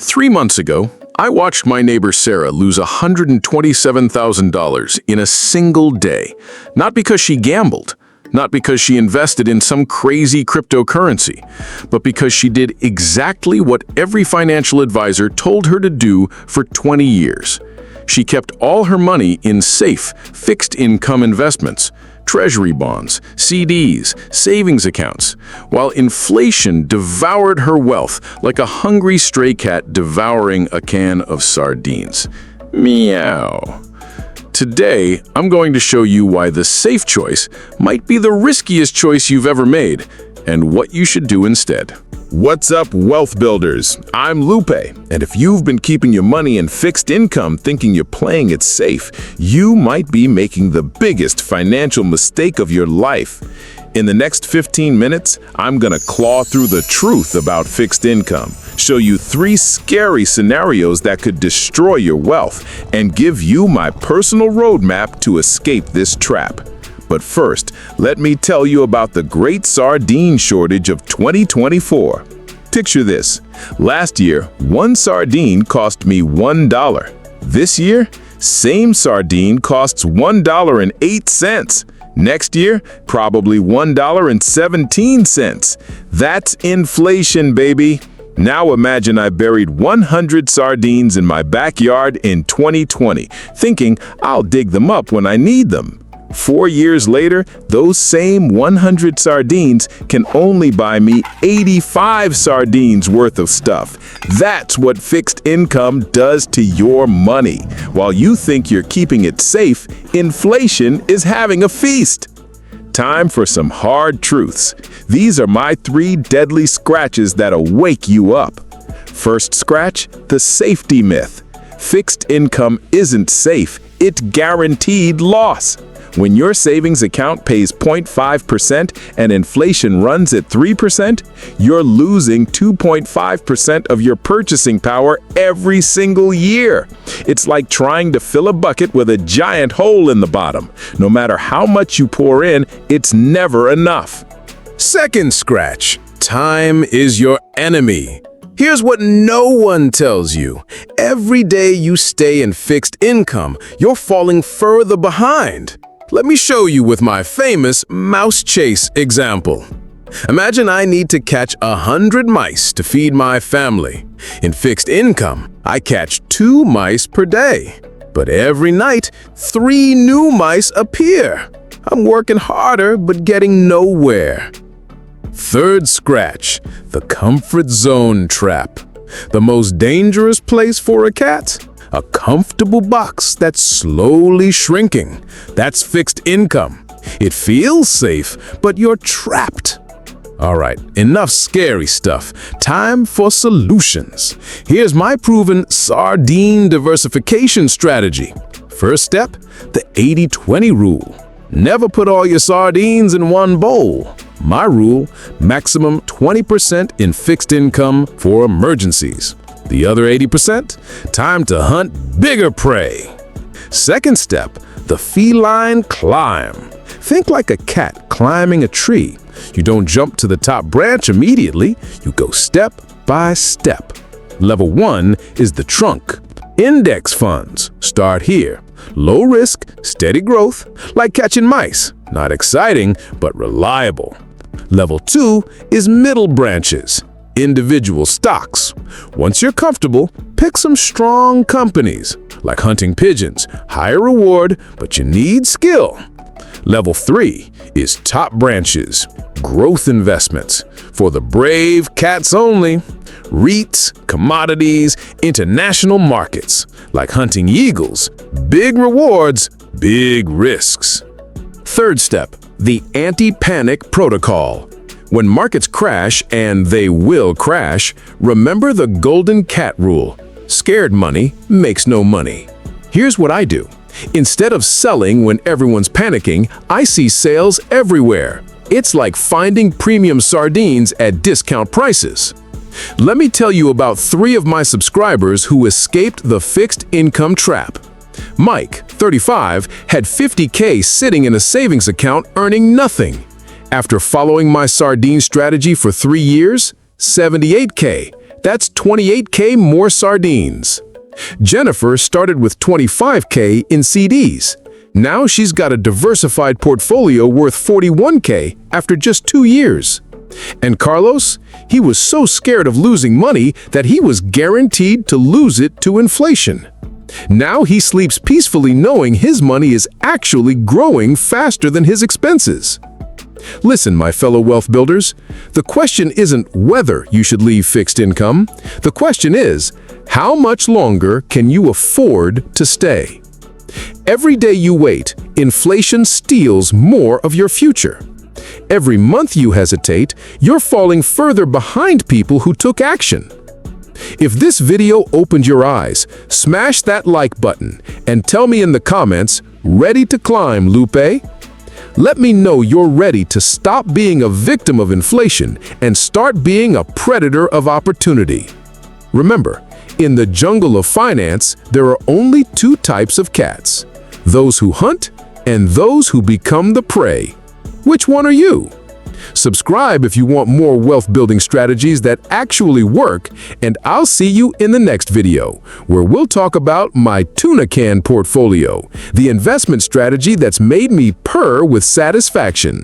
3 months ago, I watched my neighbor Sarah lose $127,000 in a single day. Not because she gambled, not because she invested in some crazy cryptocurrency, but because she did exactly what every financial advisor told her to do for 20 years. She kept all her money in safe, fixed-income investments, treasury bonds, CDs, savings accounts, while inflation devoured her wealth like a hungry stray cat devouring a can of sardines. Meow. Today, I'm going to show you why the safe choice might be the riskiest choice you've ever made, and what you should do instead. What's up, wealth builders? I'm Lupe, and if you've been keeping your money in fixed income thinking you're playing it safe, you might be making the biggest financial mistake of your life. In the next 15 minutes, I'm gonna claw through the truth about fixed income, show you 3 scary scenarios that could destroy your wealth, and give you my personal roadmap to escape this trap. But first, let me tell you about the great sardine shortage of 2024. Picture this. Last year, one sardine cost me $1. This year, same sardine costs $1.08. Next year, probably $1.17. That's inflation, baby. Now imagine I buried 100 sardines in my backyard in 2020, thinking I'll dig them up when I need them. 4 years later, those same 100 sardines can only buy me 85 sardines worth of stuff. That's what fixed income does to your money. While you think you're keeping it safe, inflation is having a feast. Time for some hard truths. These are my 3 deadly scratches that'll wake you up. First scratch, the safety myth. Fixed income isn't safe, it's guaranteed loss. When your savings account pays 0.5% and inflation runs at 3%, you're losing 2.5% of your purchasing power every single year. It's like trying to fill a bucket with a giant hole in the bottom. No matter how much you pour in, it's never enough. Second scratch, time is your enemy. Here's what no one tells you. Every day you stay in fixed income, you're falling further behind. Let me show you with my famous mouse chase example. Imagine I need to catch 100 mice to feed my family. In fixed income, I catch 2 mice per day. But every night, 3 new mice appear. I'm working harder but getting nowhere. Third scratch, the comfort zone trap. The most dangerous place for a cat? A comfortable box that's slowly shrinking. That's fixed income. It feels safe, but you're trapped. All right, enough scary stuff. Time for solutions. Here's my proven Sardine Diversification Strategy. First step, the 80-20 rule. Never put all your sardines in one bowl. My rule, maximum 20% in fixed income for emergencies. The other 80%? Time to hunt bigger prey. Second step, the feline climb. Think like a cat climbing a tree. You don't jump to the top branch immediately, you go step by step. Level 1 is the trunk. Index funds. Start here. Low risk, steady growth, like catching mice. Not exciting, but reliable. Level 2 is middle branches. Individual stocks. Once you're comfortable, pick some strong companies, like hunting pigeons. Higher reward, but you need skill. Level 3 is top branches, growth investments. For the brave cats only. REITs, commodities, international markets, like hunting eagles. Big rewards, big risks. Third step, the anti-panic protocol. When markets crash, and they will crash, remember the golden cat rule. Scared money makes no money. Here's what I do. Instead of selling when everyone's panicking, I see sales everywhere. It's like finding premium sardines at discount prices. Let me tell you about 3 of my subscribers who escaped the fixed income trap. Mike, 35, had $50K sitting in a savings account earning nothing. After following my sardine strategy for 3 years, $78K. That's 28K more sardines. Jennifer started with 25K in CDs. Now she's got a diversified portfolio worth 41K after just 2 years. And Carlos, he was so scared of losing money that he was guaranteed to lose it to inflation. Now he sleeps peacefully knowing his money is actually growing faster than his expenses. Listen, my fellow wealth builders, the question isn't whether you should leave fixed income. The question is, how much longer can you afford to stay? Every day you wait, inflation steals more of your future. Every month you hesitate, you're falling further behind people who took action. If this video opened your eyes, smash that like button and tell me in the comments, ready to climb, Lupe? Let me know you're ready to stop being a victim of inflation and start being a predator of opportunity. Remember, in the jungle of finance, there are only 2 types of cats: those who hunt and those who become the prey. Which one are you? Subscribe if you want more wealth-building strategies that actually work, and I'll see you in the next video, where we'll talk about my tuna can portfolio, the investment strategy that's made me purr with satisfaction.